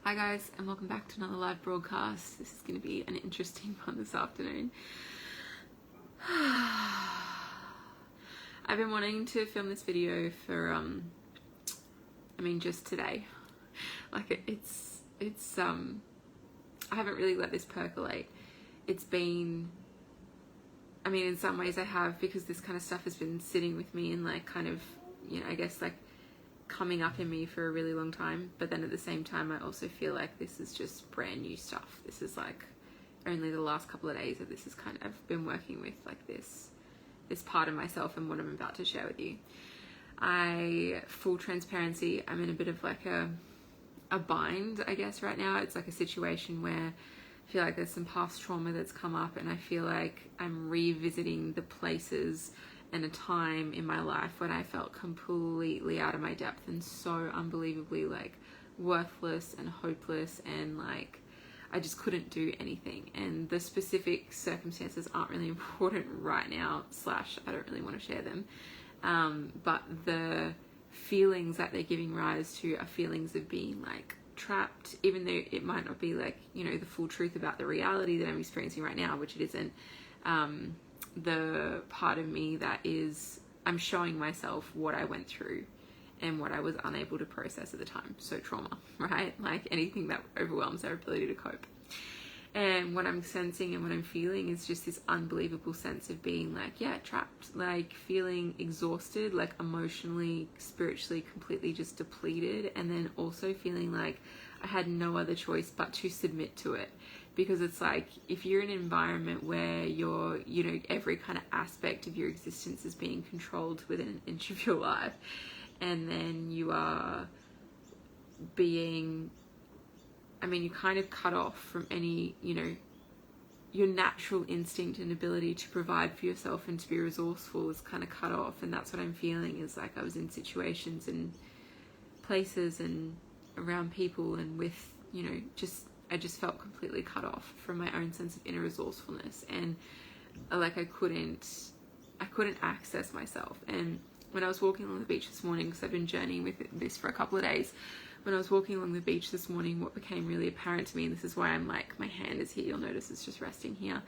Hi guys, and welcome back to another live broadcast. This is going to be an interesting one this afternoon. I've been wanting to film this video for, just today. Like it's I haven't really let this percolate. It's been, in some ways I have, because this kind of stuff has been sitting with me and coming up in me for a really long time. But then at the same time, I also feel like this is just brand new stuff. This is like only the last couple of days that this is I've been working with, like this part of myself and what I'm about to share with you. Full transparency, I'm in a bit of like a bind, I guess, right now. It's like a situation where I feel like there's some past trauma that's come up, and I feel like I'm revisiting the places and a time in my life when I felt completely out of my depth and so unbelievably like worthless and hopeless, and like I just couldn't do anything. And the specific circumstances aren't really important right now, / I don't really want to share them. But the feelings that they're giving rise to are feelings of being like trapped, even though it might not be like, the full truth about the reality that I'm experiencing right now, which it isn't. The part of me that is, I'm showing myself what I went through and what I was unable to process at the time. So trauma, right? Like anything that overwhelms our ability to cope. And what I'm sensing and what I'm feeling is just this unbelievable sense of being like, trapped, like feeling exhausted, like emotionally, spiritually, completely just depleted. And then also feeling like I had no other choice but to submit to it. Because it's like, if you're in an environment where you're, every kind of aspect of your existence is being controlled within an inch of your life, and then you are being, you're kind of cut off from any, your natural instinct and ability to provide for yourself and to be resourceful is kind of cut off. And that's what I'm feeling, is like I was in situations and places and around people and with, I just felt completely cut off from my own sense of inner resourcefulness, and like I couldn't access myself. And when I was walking along the beach this morning, because I've been journeying with this for a couple of days, when I was walking along the beach this morning, what became really apparent to me, and this is why I'm like, my hand is here, you'll notice it's just resting here.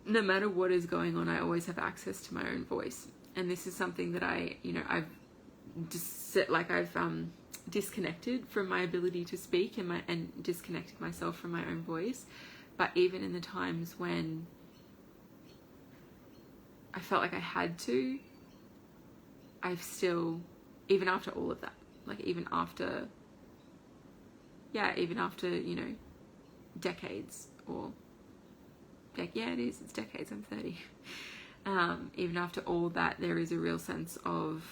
No matter what is going on, I always have access to my own voice. And this is something that I've disconnected from my ability to speak and disconnected myself from my own voice. But even in the times when I felt like I had to, I've still, even after all of that, like even after decades, or it's decades, I'm 30. Even after all that, there is a real sense of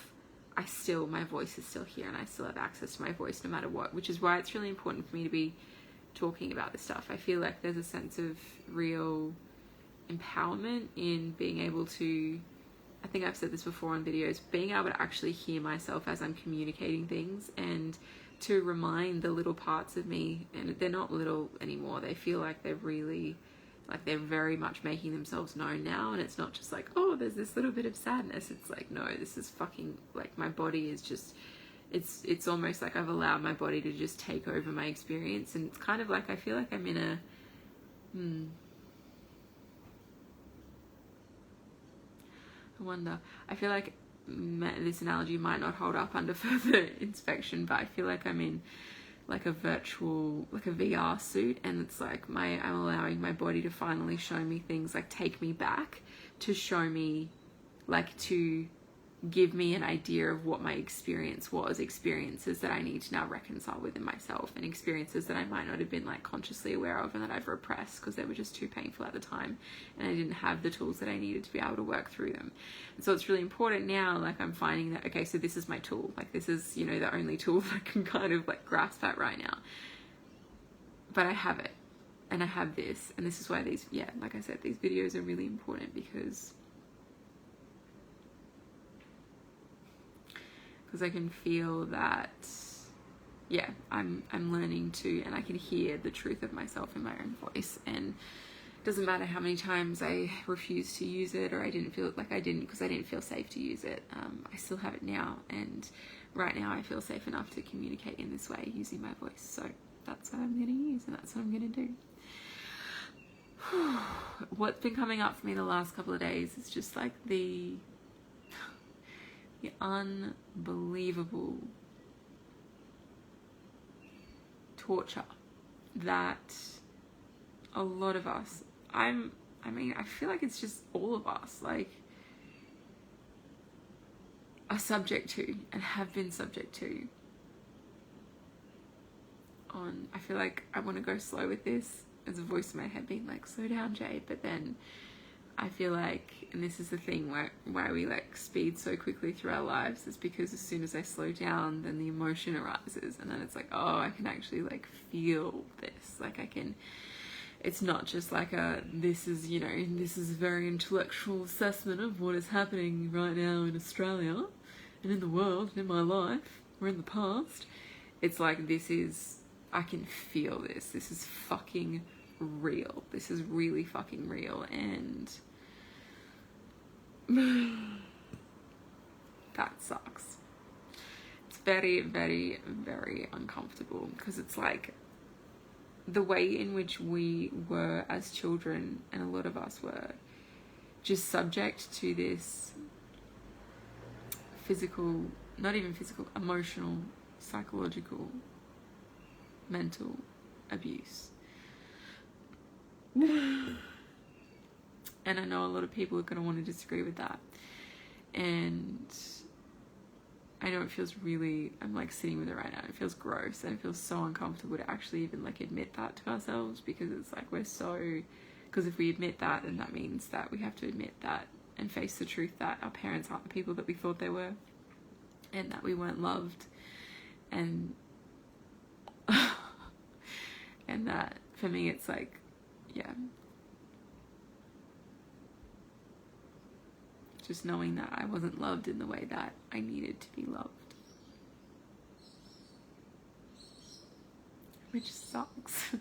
my voice is still here, and I still have access to my voice no matter what, which is why it's really important for me to be talking about this stuff. I feel like there's a sense of real empowerment in being able to, I think I've said this before on videos, being able to actually hear myself as I'm communicating things, and to remind the little parts of me, and they're not little anymore, they feel like they're really, like they're very much making themselves known now. And it's not just like, oh, there's this little bit of sadness. It's like, no, this is fucking, like, my body is just, it's almost like I've allowed my body to just take over my experience. And it's kind of like, I feel like I'm in a, I wonder, I feel like this analogy might not hold up under further inspection, but I feel like I'm in like a virtual, like a VR suit, and it's like I'm allowing my body to finally show me things, like take me back, to show me, like to give me an idea of what my experience was, experiences that I need to now reconcile within myself, and experiences that I might not have been like consciously aware of and that I've repressed because they were just too painful at the time and I didn't have the tools that I needed to be able to work through them. And so it's really important now, like I'm finding that, okay, so this is my tool, like this is, the only tool that I can kind of like grasp at right now, but I have it, and I have this, and this is why these, like I said, these videos are really important, because I can feel that, I'm learning to, and I can hear the truth of myself in my own voice. And it doesn't matter how many times I refused to use it, or I didn't feel like I didn't because I didn't feel safe to use it. I still have it now, and right now I feel safe enough to communicate in this way using my voice. So that's what I'm going to use, and that's what I'm going to do. What's been coming up for me the last couple of days is just like the unbelievable torture that a lot of us, I feel like it's just all of us, like, are subject to and have been subject to. I feel like I want to go slow with this. There's a voice in my head being like, slow down, Jay. But then I feel like, and this is the thing why we like speed so quickly through our lives, is because as soon as I slow down, then the emotion arises, and then it's like, oh, I can actually like feel this. Like it's not just like this is a very intellectual assessment of what is happening right now in Australia and in the world and in my life or in the past. It's like, I can feel this. This is fucking real. This is really fucking real. And that sucks. It's very, very, very uncomfortable, because it's like the way in which we were as children, and a lot of us were, just subject to this physical, not even physical, emotional, psychological, mental abuse. And I know a lot of people are going to want to disagree with that, and I know it feels really, I'm like sitting with it right now, it feels gross, and it feels so uncomfortable to actually even like admit that to ourselves, because it's like because if we admit that, then that means that we have to admit that and face the truth that our parents aren't the people that we thought they were, and that we weren't loved, and and that for me it's like, yeah, just knowing that I wasn't loved in the way that I needed to be loved, which sucks.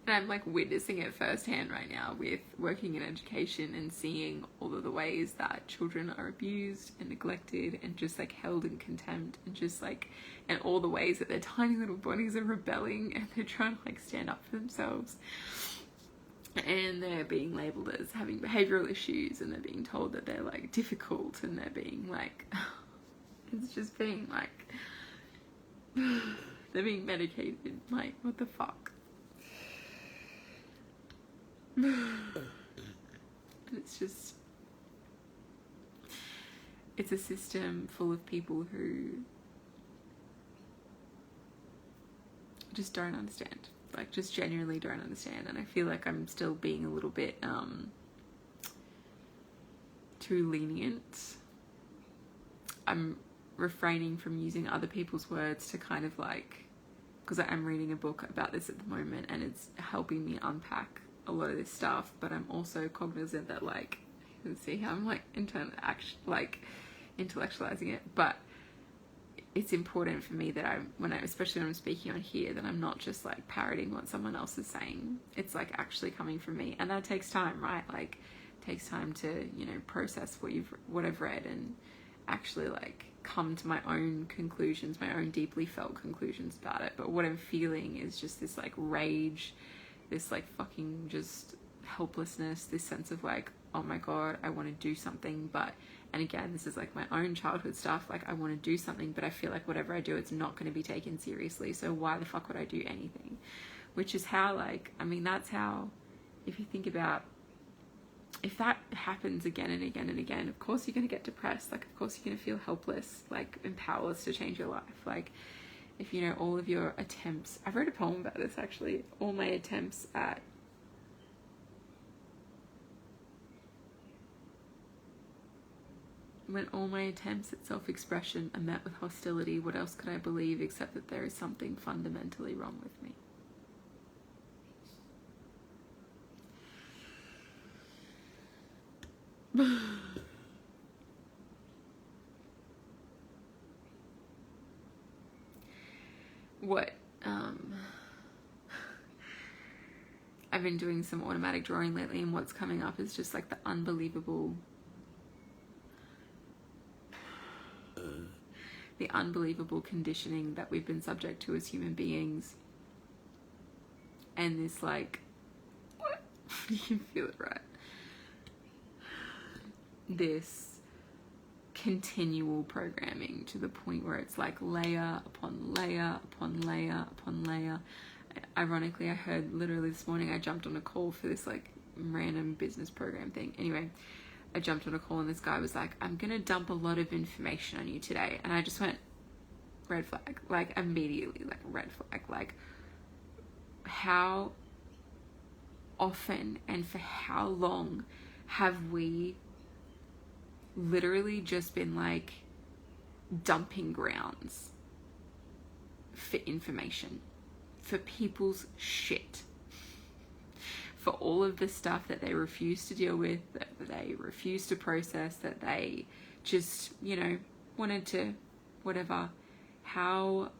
And I'm like witnessing it firsthand right now with working in education and seeing all of the ways that children are abused and neglected and just like held in contempt, and just like, and all the ways that their tiny little bodies are rebelling and they're trying to like stand up for themselves, and they're being labeled as having behavioral issues, and they're being told that they're like difficult, and they're being like, it's just being like, they're being medicated. Like, what the fuck? And it's just, it's a system full of people who just don't understand, like just genuinely don't understand. And I feel like I'm still being a little bit too lenient. I'm refraining from using other people's words to kind of like, because I'm reading a book about this at the moment, and it's helping me unpack a lot of this stuff, but I'm also cognizant that, like, you can see how I'm like intellectualizing it, but it's important for me that especially when I'm speaking on here, that I'm not just like parroting what someone else is saying. It's like actually coming from me, and that takes time, right? Like, it takes time to, process what I've read, and actually like come to my own conclusions, my own deeply felt conclusions about it. But what I'm feeling is just this like rage, this like fucking just helplessness, this sense of like, oh my god, I want to do something, but, and again, this is like my own childhood stuff, like I want to do something, but I feel like whatever I do, it's not going to be taken seriously, so why the fuck would I do anything? Which is how, like, I mean, that's how, if you think about, if that happens again and again and again, of course you're going to get depressed, like of course you're going to feel helpless, like, and powerless to change your life. Like, if all of your attempts, I've read a poem about this actually, all my attempts at when all my attempts at self-expression are met with hostility, what else could I believe except that there is something fundamentally wrong with me? what I've been doing some automatic drawing lately, and what's coming up is just like the unbelievable conditioning that we've been subject to as human beings. And this, like, what? You can feel it, right? This continual programming to the point where it's like layer upon layer upon layer upon layer. Ironically, I heard literally this morning, I jumped on a call for this like random business program thing. Anyway, I jumped on a call and this guy was like, I'm gonna dump a lot of information on you today. And I just went, red flag, like immediately, like red flag. Like, how often and for how long have we literally just been like dumping grounds for information, for people's shit, for all of the stuff that they refuse to deal with, that they refuse to process, that they just, you know, wanted to whatever. How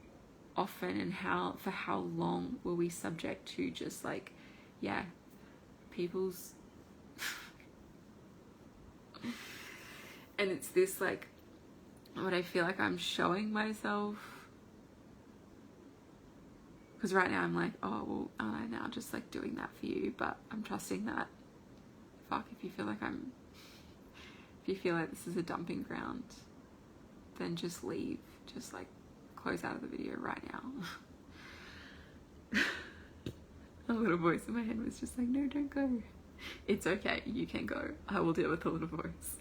often and for how long were we subject to just like, yeah, people's and it's this like what I feel like I'm showing myself, because right now I'm like, oh well, aren't I now just like doing that for you? But I'm trusting that, fuck, if you feel like this is a dumping ground, then just leave, just like close out of the video right now. A little voice in my head was just like, no, don't go. It's okay, you can go. I will deal with the little voice.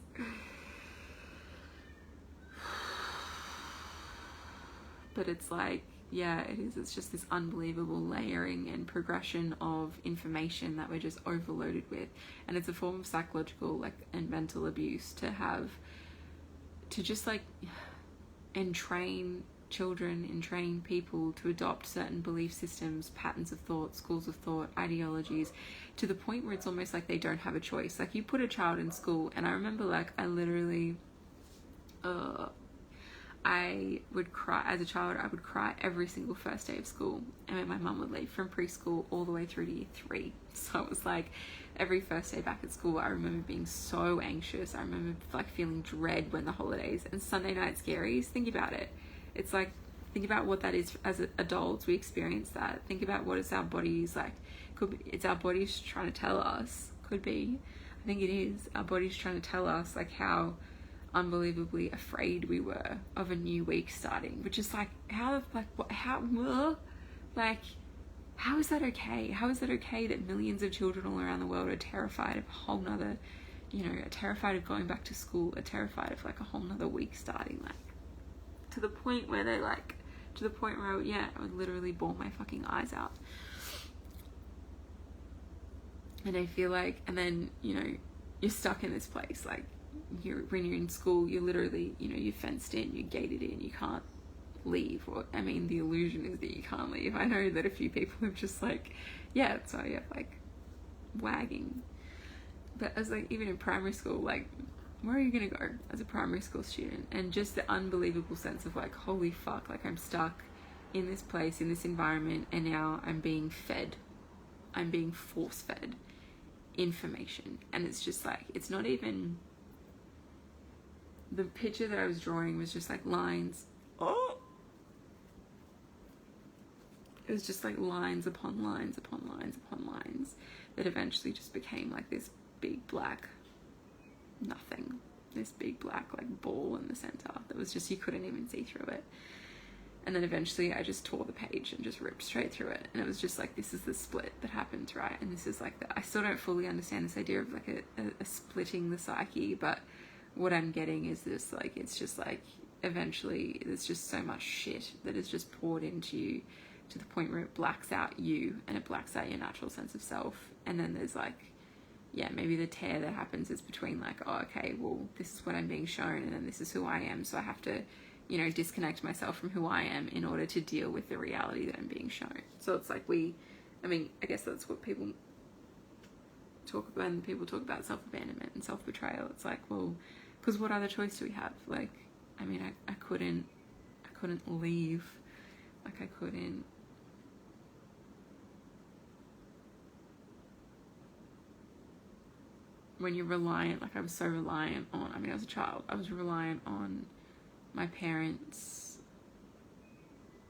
But it's like, yeah, it is. It's just this unbelievable layering and progression of information that we're just overloaded with. And it's a form of psychological like and mental abuse to just like entrain children, entrain people to adopt certain belief systems, patterns of thought, schools of thought, ideologies, to the point where it's almost like they don't have a choice. Like, you put a child in school, and I remember like I literally I would cry as a child. I would cry every single first day of school, and when my mum would leave from preschool all the way through to year 3. So it was like every first day back at school, I remember being so anxious. I remember like feeling dread when the holidays and Sunday night scaries. Think about it. It's like, think about what that is as adults. We experience that. Think about what it's our bodies like. It's our bodies trying to tell us. Could be. I think it is. Our bodies trying to tell us like how unbelievably afraid we were of a new week starting, which is like, how is that okay? How is that okay that millions of children all around the world are terrified of a whole nother, are terrified of going back to school, are terrified of like a whole nother week starting, like to the point where I would literally bawl my fucking eyes out. And I feel like, and then, you're stuck in this place, like when you're in school, you're literally, you're fenced in, you're gated in, you can't leave. Or, I mean, the illusion is that you can't leave. I know that a few people have just like, yeah, so yeah, like wagging. But as like, even in primary school, like, where are you gonna go as a primary school student? And just the unbelievable sense of like, holy fuck, like I'm stuck in this place, in this environment, and now I'm being force fed information. And it's just like, it's not even, the picture that I was drawing was just like lines. Oh, it was just like lines upon lines upon lines upon lines that eventually just became like this big black nothing, this big black like ball in the center that was just, you couldn't even see through it. And then eventually I just tore the page and just ripped straight through it, and it was just like, this is the split that happens, right? And this is like I still don't fully understand this idea of like a splitting the psyche, but what I'm getting is this, like, it's just like eventually there's just so much shit that is just poured into you to the point where it blacks out you and it blacks out your natural sense of self. And then there's like, yeah, maybe the tear that happens is between like, oh, okay, well, this is what I'm being shown, and then this is who I am, so I have to, disconnect myself from who I am in order to deal with the reality that I'm being shown. So it's like I guess that's what people talk about when people talk about self-abandonment and self-betrayal. It's like, well, because what other choice do we have? Like, I mean, I couldn't leave Like I couldn't. When you're reliant, like I was so reliant on, I mean, as a child, I was reliant on my parents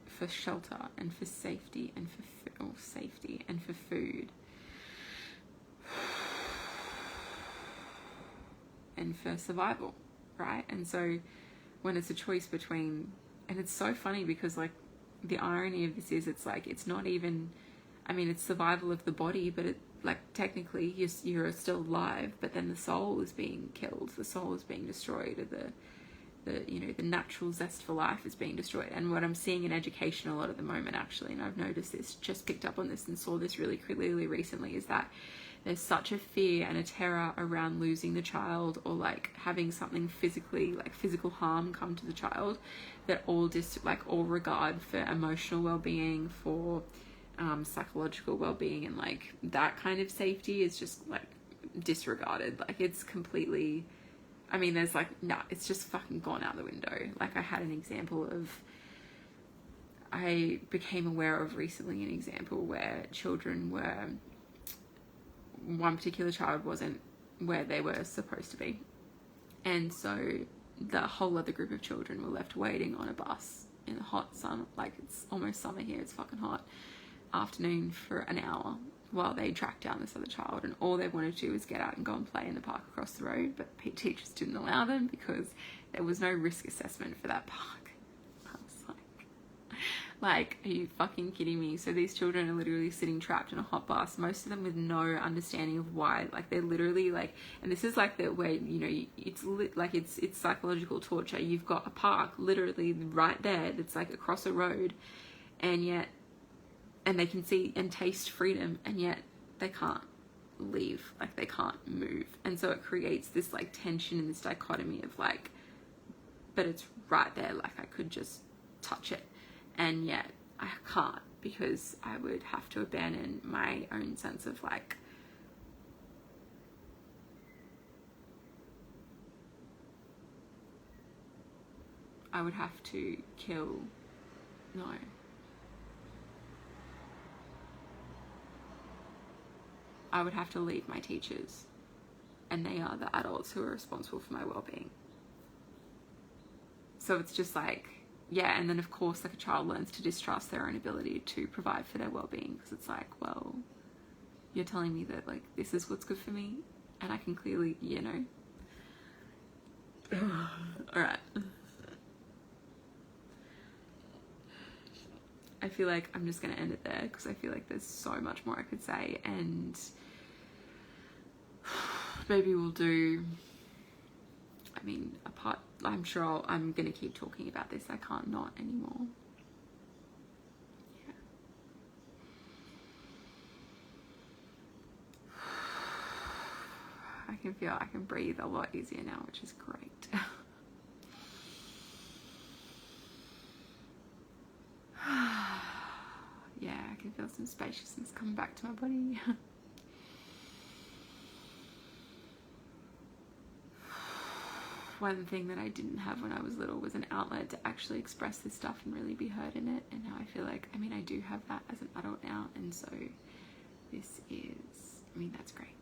for shelter and for safety and for food and for survival, right? And so when it's a choice between, and it's so funny because like the irony of this is it's like it's not even, I mean, it's survival of the body, but it, like technically you're still alive, but then the soul is being killed, the soul is being destroyed, or the you know, the natural zest for life is being destroyed. And what I'm seeing in education a lot at the moment, actually, and I've noticed this, just picked up on this and saw this really clearly recently, is that there's such a fear and a terror around losing the child, or like having something physically, like physical harm come to the child, that all all regard for emotional well-being, for psychological well-being, and like that kind of safety is just like disregarded. Like it's completely, I mean, there's like, no, it's just fucking gone out the window. Like I had an example of, I became aware of recently an example where children were, one particular child wasn't where they were supposed to be. And so the whole other group of children were left waiting on a bus in the hot sun, like it's almost summer here, it's fucking hot, afternoon, for an hour while they tracked down this other child. And all they wanted to do was get out and go and play in the park across the road, but teachers didn't allow them because there was no risk assessment for that park. I was like, are you fucking kidding me? So these children are literally sitting trapped in a hot bus, most of them with no understanding of why. Like they're literally like, and this is like the way, you know, it's psychological torture. You've got a park literally right there that's like across a road, and yet, and they can see and taste freedom, and yet they can't leave, like they can't move. And so it creates this like tension and this dichotomy of like, but it's right there, like I could just touch it, and yet I can't, because I would have to abandon my own sense of like, I would have to kill, no, I would have to leave my teachers, and they are the adults who are responsible for my well-being. So it's just like, yeah, and then of course like a child learns to distrust their own ability to provide for their well-being, because it's like, well, you're telling me that like this is what's good for me, and I can clearly, you know. All right. I feel like I'm just gonna end it there, because I feel like there's so much more I could say, and maybe we'll do, I mean, apart, I'm sure I'm gonna keep talking about this. I can't not anymore. Yeah. I can feel I can breathe a lot easier now, which is great. Yeah, I can feel some spaciousness coming back to my body. One thing that I didn't have when I was little was an outlet to actually express this stuff and really be heard in it, and now I feel like, I mean, I do have that as an adult now, and so this is, I mean, that's great.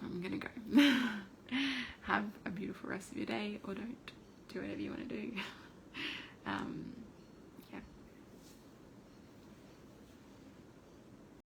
I'm gonna go. Have a beautiful rest of your day, or don't. Do whatever you want to do.